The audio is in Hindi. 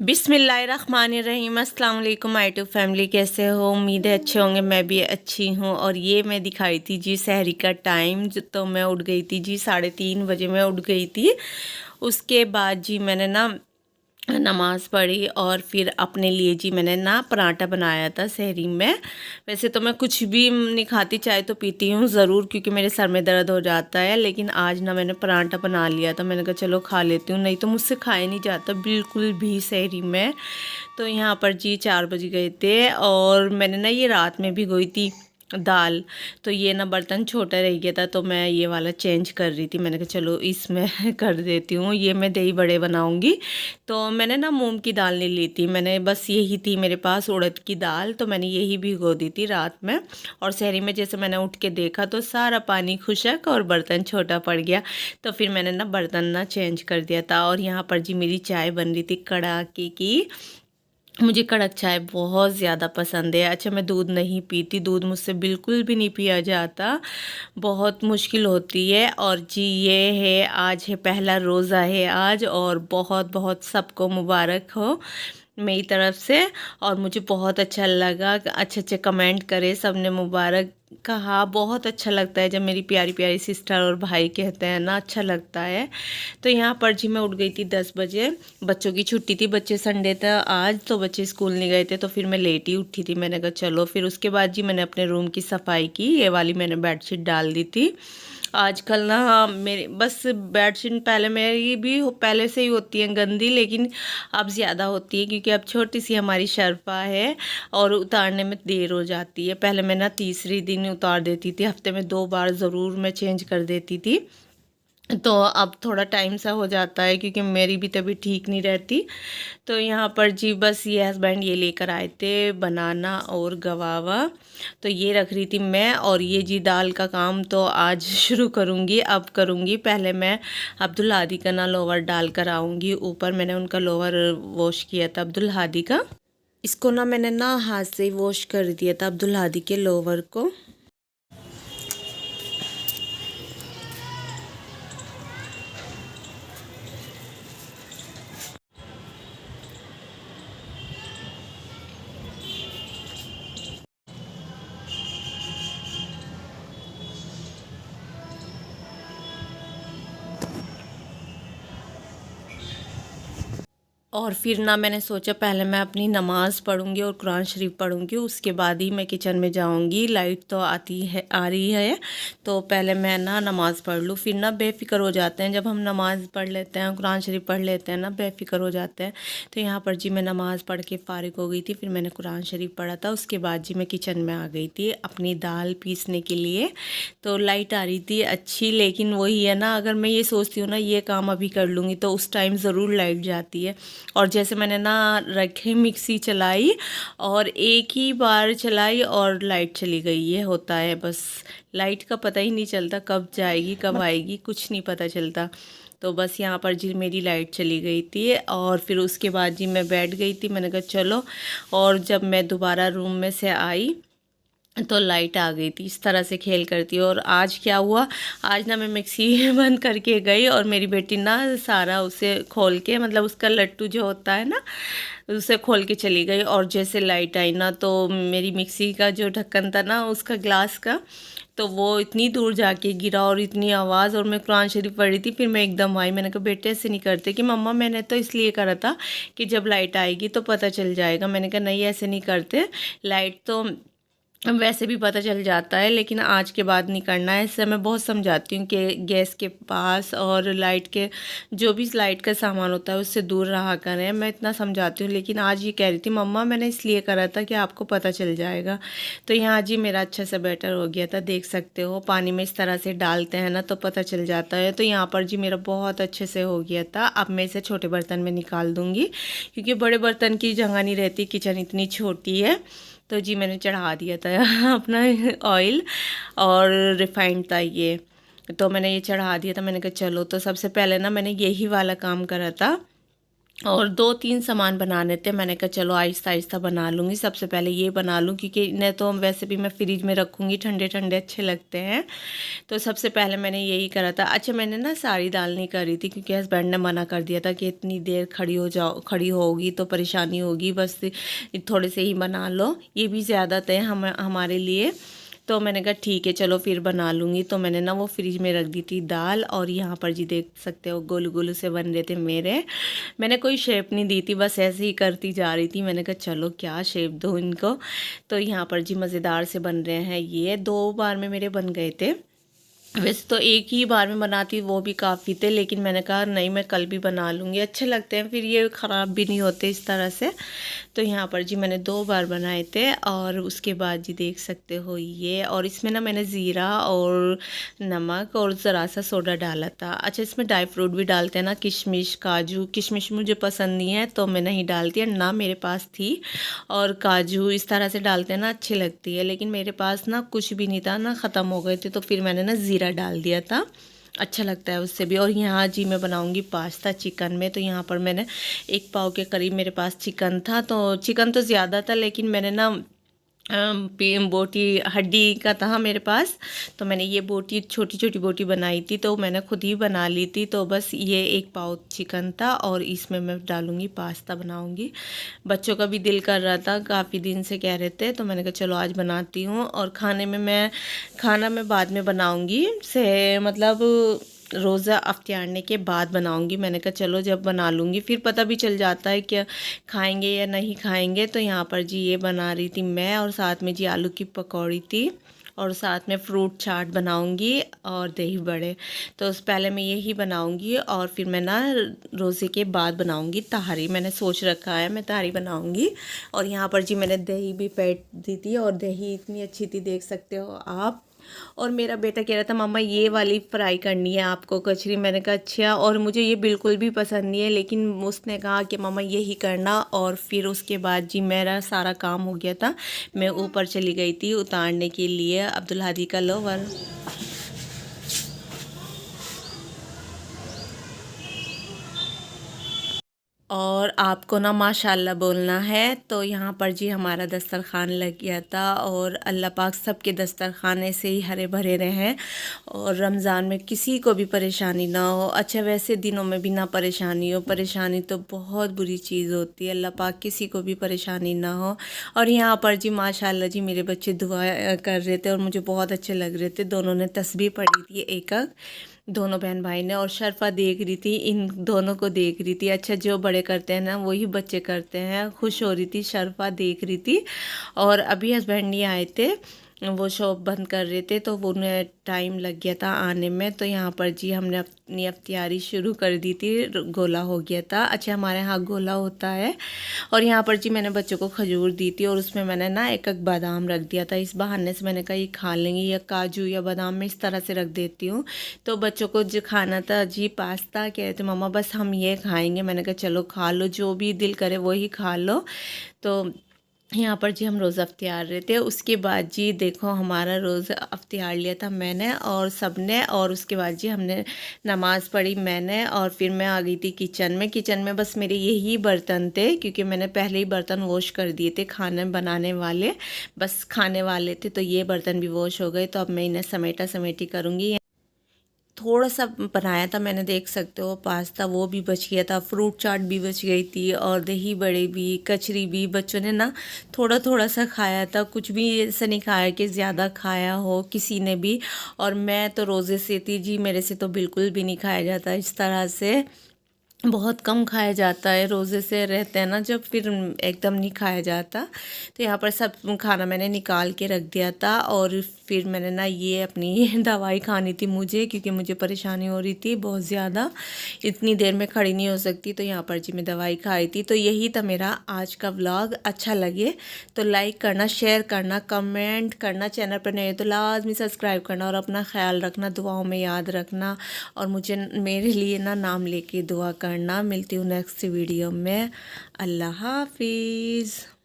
बिस्मिल्लाहिर्रहमानिर्रहीम। अस्सलाम वालेकुम माय टू फैमिली, कैसे हो? उम्मीद है अच्छे होंगे। मैं भी अच्छी हूँ। और ये मैं दिखाई थी जी सहरी का टाइम, तो मैं उठ गई थी जी 3:30 बजे मैं उठ गई थी। उसके बाद जी मैंने ना नमाज़ पढ़ी और फिर अपने लिए जी मैंने ना पराठा बनाया था सहरी में। वैसे तो मैं कुछ भी नहीं खाती, चाय तो पीती हूँ ज़रूर क्योंकि मेरे सर में दर्द हो जाता है, लेकिन आज ना मैंने पराठा बना लिया था। मैंने कहा चलो खा लेती हूँ, नहीं तो मुझसे खाया नहीं जाता बिल्कुल भी सहरी में। तो यहाँ पर जी 4 बज गए थे और मैंने ना ये रात में भिगोई थी दाल। तो ये ना बर्तन छोटा रह गया था तो मैं ये वाला चेंज कर रही थी। मैंने कहा चलो इसमें कर देती हूँ। ये मैं दही बड़े बनाऊँगी। तो मैंने ना मूंग की दाल नहीं ली थी, मैंने बस यही थी मेरे पास उड़द की दाल, तो मैंने यही भिगो दी थी रात में। और सहरी में जैसे मैंने उठ के देखा तो सारा पानी खुशक और बर्तन छोटा पड़ गया। तो फिर मैंने ना बर्तन ना चेंज कर दिया था। और यहाँ पर जी मेरी चाय बन रही थी कड़ाके की। मुझे कड़क चाय बहुत ज़्यादा पसंद है। अच्छा, मैं दूध नहीं पीती, दूध मुझसे बिल्कुल भी नहीं पिया जाता, बहुत मुश्किल होती है। और जी ये है, आज है पहला रोज़ा है आज, और बहुत बहुत सबको मुबारक हो मेरी तरफ से। और मुझे बहुत अच्छा लगा, अच्छे अच्छे कमेंट करे सबने, मुबारक कहा। बहुत अच्छा लगता है जब मेरी प्यारी प्यारी सिस्टर और भाई कहते हैं ना, अच्छा लगता है। तो यहाँ पर जी मैं उठ गई थी 10 बजे। बच्चों की छुट्टी थी, बच्चे संडे था आज, तो बच्चे स्कूल नहीं गए थे, तो फिर मैं लेट ही उठी थी। मैंने कहा चलो, फिर उसके बाद जी मैंने अपने रूम की सफाई की। ये वाली मैंने बेडशीट डाल दी थी। आजकल ना मेरी बस बेडशीट पहले मेरी भी पहले से ही होती है गंदी, लेकिन अब ज़्यादा होती है क्योंकि अब छोटी सी हमारी शरफा है और उतारने में देर हो जाती है। पहले मैं ना तीसरी दिन उतार देती थी, हफ्ते में 2 बार ज़रूर मैं चेंज कर देती थी। तो अब थोड़ा टाइम सा हो जाता है क्योंकि मेरी भी तबीयत ठीक नहीं रहती। तो यहाँ पर जी बस ये हस्बैंड ये लेकर आए थे बनाना और गवावा, तो ये रख रही थी मैं। और ये जी दाल का काम तो आज शुरू करूँगी, अब करूँगी। पहले मैं अब्दुल हादी का ना लोवर डाल कर आऊँगी ऊपर। मैंने उनका लोवर वॉश किया था अब्दुल हादी का, इसको ना मैंने ना हाथ से ही वॉश कर दिया था अब्दुल हादी के लोवर को। और फिर ना मैंने सोचा पहले मैं अपनी नमाज़ पढ़ूंगी और कुरान शरीफ पढ़ूंगी, उसके बाद ही मैं किचन में जाऊंगी। लाइट तो आती है, आ रही है, तो पहले मैं ना नमाज़ पढ़ लूँ, फिर ना बेफ़िक्र हो जाते हैं। जब हम नमाज़ पढ़ लेते हैं, कुरान शरीफ पढ़ लेते हैं ना, बेफ़िक्र हो जाते हैं। तो यहाँ पर जी मैं नमाज़ पढ़ के फ़ारिग हो गई थी, फिर मैंने कुरान शरीफ पढ़ा था। उसके बाद जी मैं किचन में आ गई थी अपनी दाल पीसने के लिए। तो लाइट आ रही थी अच्छी, लेकिन वही है ना, अगर मैं ये सोचती हूँ ना ये काम अभी कर लूँगी तो उस टाइम ज़रूर लाइट जाती है। और जैसे मैंने ना रखे मिक्सी चलाई और एक ही बार चलाई और लाइट चली गई। ये होता है बस, लाइट का पता ही नहीं चलता कब जाएगी कब आएगी, कुछ नहीं पता चलता। तो बस यहाँ पर जी मेरी लाइट चली गई थी और फिर उसके बाद जी मैं बैठ गई थी। मैंने कहा चलो, और जब मैं दोबारा रूम में से आई तो लाइट आ गई थी। इस तरह से खेल करती है। और आज क्या हुआ, आज ना मैं मिक्सी बंद करके गई और मेरी बेटी ना सारा उसे खोल के, मतलब उसका लट्टू जो होता है ना, उसे खोल के चली गई। और जैसे लाइट आई ना तो मेरी मिक्सी का जो ढक्कन था ना उसका ग्लास का, तो वो इतनी दूर जाके गिरा और इतनी आवाज़। और मैं कुरान शरीफ पढ़ रही थी, फिर मैं एकदम आई। मैंने कहा बेटे ऐसे नहीं करते, कि मम्मा मैंने तो इसलिए करा था कि जब लाइट आएगी तो पता चल जाएगा। मैंने कहा नहीं ऐसे नहीं करते, लाइट तो वैसे भी पता चल जाता है, लेकिन आज के बाद नहीं करना है। इससे मैं बहुत समझाती हूँ कि गैस के पास और लाइट के, जो भी लाइट का सामान होता है उससे दूर रहा करें। मैं इतना समझाती हूँ, लेकिन आज ये कह रही थी मम्मा मैंने इसलिए करा था कि आपको पता चल जाएगा। तो यहाँ जी मेरा अच्छा सा बैटर हो गया था, देख सकते हो। पानी में इस तरह से डालते हैं ना तो पता चल जाता है। तो यहाँ पर जी मेरा बहुत अच्छे से हो गया था। अब मैं इसे छोटे बर्तन में निकाल दूँगी क्योंकि बड़े बर्तन की जगह नहीं रहती, किचन इतनी छोटी है। तो जी मैंने चढ़ा दिया था अपना ऑयल, और रिफाइंड था ये, तो मैंने ये चढ़ा दिया था। मैंने कहा चलो, तो सबसे पहले ना मैंने यही वाला काम करा था और 2-3 सामान बनाने थे। मैंने कहा चलो आहिस्ता आहिस्ता बना लूँगी, सबसे पहले ये बना लूँ क्योंकि इन्हें तो वैसे भी मैं फ्रिज में रखूँगी, ठंडे ठंडे अच्छे लगते हैं। तो सबसे पहले मैंने यही करा था। अच्छा, मैंने ना सारी दाल नहीं करी थी क्योंकि हस्बैंड ने मना कर दिया था कि इतनी देर खड़ी होगी तो परेशानी होगी, बस थोड़े से ही बना लो, ये भी ज़्यादा थे हमारे लिए। तो मैंने कहा ठीक है चलो फिर बना लूँगी। तो मैंने ना वो फ्रिज में रख दी थी दाल, और यहाँ पर जी देख सकते हो गोलू गोलू से बन रहे थे मेरे। मैंने कोई शेप नहीं दी थी, बस ऐसे ही करती जा रही थी। मैंने कहा चलो क्या शेप दूँ इनको। तो यहाँ पर जी मज़ेदार से बन रहे हैं, ये 2 बार में मेरे बन गए थे। वैसे तो एक ही बार में बनाती वो भी काफ़ी थे, लेकिन मैंने कहा नहीं मैं कल भी बना लूँगी, अच्छे लगते हैं फिर, ये ख़राब भी नहीं होते इस तरह से। तो यहाँ पर जी मैंने 2 बार बनाए थे, और उसके बाद जी देख सकते हो ये, और इसमें ना मैंने ज़ीरा और नमक और ज़रा सा सोडा डाला था। अच्छा, इसमें ड्राई फ्रूट भी डालते हैं ना, किशमिश काजू। किशमिश मुझे पसंद नहीं है तो मैं नहीं डालती, ना मेरे पास थी। और काजू इस तरह से डालते हैं ना, अच्छी लगती है, लेकिन मेरे पास ना कुछ भी नहीं था ना, ख़त्म हो गए थे, तो फिर मैंने ना ज़ीरा डाल दिया था, अच्छा लगता है उससे भी। और यहाँ जी मैं बनाऊंगी पास्ता चिकन में। तो यहाँ पर मैंने 1 पाव के करीब मेरे पास चिकन था, तो चिकन तो ज़्यादा था, लेकिन मैंने ना बोटी हड्डी का था मेरे पास, तो मैंने ये बोटी छोटी छोटी बोटी बनाई थी, तो मैंने खुद ही बना ली थी। तो बस ये 1 पाव चिकन था, और इसमें मैं डालूँगी पास्ता बनाऊँगी। बच्चों का भी दिल कर रहा था, काफ़ी दिन से कह रहे थे, तो मैंने कहा चलो आज बनाती हूँ। और खाना मैं बाद में बनाऊँगी, से मतलब रोज़ा अफ्तारने के बाद बनाऊंगी। मैंने कहा चलो जब बना लूँगी फिर पता भी चल जाता है कि खाएंगे या नहीं खाएंगे। तो यहाँ पर जी ये बना रही थी मैं, और साथ में जी आलू की पकौड़ी थी, और साथ में फ्रूट चाट बनाऊंगी और दही बड़े। तो उस पहले मैं यही बनाऊंगी, और फिर मैं ना रोज़े के बाद बनाऊंगी तहारी। मैंने सोच रखा है मैं तहारी बनाऊंगी। और यहाँ पर जी मैंने दही भी फेंट दी थी, और दही इतनी अच्छी थी देख सकते हो आप। और मेरा बेटा कह रहा था मम्मा ये वाली फ्राई करनी है आपको कचरी। मैंने कहा अच्छा, और मुझे ये बिल्कुल भी पसंद नहीं है, लेकिन उसने कहा कि मम्मा यही करना। और फिर उसके बाद जी मेरा सारा काम हो गया था, मैं ऊपर चली गई थी उतारने के लिए अब्दुल हादी का लोवर। और आपको ना माशाल्लाह बोलना है। तो यहाँ पर जी हमारा दस्तरखान लग गया था, और अल्लाह पाक सबके दस्तरखान ऐसे ही हरे भरे रहें, और रमज़ान में किसी को भी परेशानी ना हो। अच्छा, वैसे दिनों में भी ना परेशानी हो, परेशानी तो बहुत बुरी चीज़ होती है, अल्लाह पाक किसी को भी परेशानी ना हो। और यहाँ पर जी माशाल्लाह जी मेरे बच्चे दुआ कर रहे थे, और मुझे बहुत अच्छे लग रहे थे। दोनों ने तस्बीह पढ़ी थी एक एक, दोनों बहन भाई ने, और शर्फा देख रही थी, इन दोनों को देख रही थी। अच्छा, जो बड़े करते हैं ना वही बच्चे करते हैं, खुश हो रही थी, शर्फा देख रही थी। और अभी हस्बैंड नहीं आए थे, वो शॉप बंद कर रहे थे, तो वो उन्हें टाइम लग गया था आने में। तो यहाँ पर जी हमने अपनी तैयारी शुरू कर दी थी, गोला हो गया था। अच्छा, हमारे यहाँ गोला होता है। और यहाँ पर जी मैंने बच्चों को खजूर दी थी, और उसमें मैंने ना एक एक बादाम रख दिया था, इस बहाने से मैंने कहा ये खा लेंगे, या काजू या बादाम में इस तरह से रख देती हूँ। तो बच्चों को जो खाना था जी पास्ता, कह रहे थे मम्मा बस हम ये खाएंगे। मैंने कहा चलो खा लो, जो भी दिल करे वही खा लो। तो यहाँ पर जी हम रोज़ा अफ्तार रहे थे। उसके बाद जी देखो हमारा रोज़ा अफ्तार लिया था मैंने और सबने, और उसके बाद जी हमने नमाज़ पढ़ी मैंने, और फिर मैं आ गई थी किचन में। किचन में बस मेरे यही बर्तन थे, क्योंकि मैंने पहले ही बर्तन वॉश कर दिए थे खाने बनाने वाले, बस खाने वाले थे, तो ये बर्तन भी वॉश हो गए। तो अब मैं इन्हें समेटा समेटी करूँगी। थोड़ा सा बनाया था मैंने, देख सकते हो पास्ता, वो भी बच गया था, फ्रूट चाट भी बच गई थी, और दही बड़े भी, कचरी भी। बच्चों ने ना थोड़ा थोड़ा सा खाया था, कुछ भी ऐसा नहीं खाया कि ज़्यादा खाया हो किसी ने भी। और मैं तो रोज़े से थी जी, मेरे से तो बिल्कुल भी नहीं खाया जाता इस तरह से, बहुत कम खाया जाता है, रोज़े से रहते हैं ना जब, फिर एकदम नहीं खाया जाता। तो यहाँ पर सब खाना मैंने निकाल के रख दिया था, और फिर मैंने ना ये अपनी दवाई खानी थी मुझे, क्योंकि मुझे परेशानी हो रही थी बहुत ज़्यादा, इतनी देर में खड़ी नहीं हो सकती। तो यहाँ पर जी मैं दवाई खाई थी। तो यही था मेरा आज का व्लॉग। अच्छा लगे तो लाइक करना, शेयर करना, कमेंट करना, चैनल पर नए तो लाजमी सब्सक्राइब करना, और अपना ख्याल रखना, दुआओं में याद रखना, और मुझे मेरे लिए ना नाम लेके दुआ करना। मिलती हूँ नेक्स्ट वीडियो में। अल्लाह हाफिज़।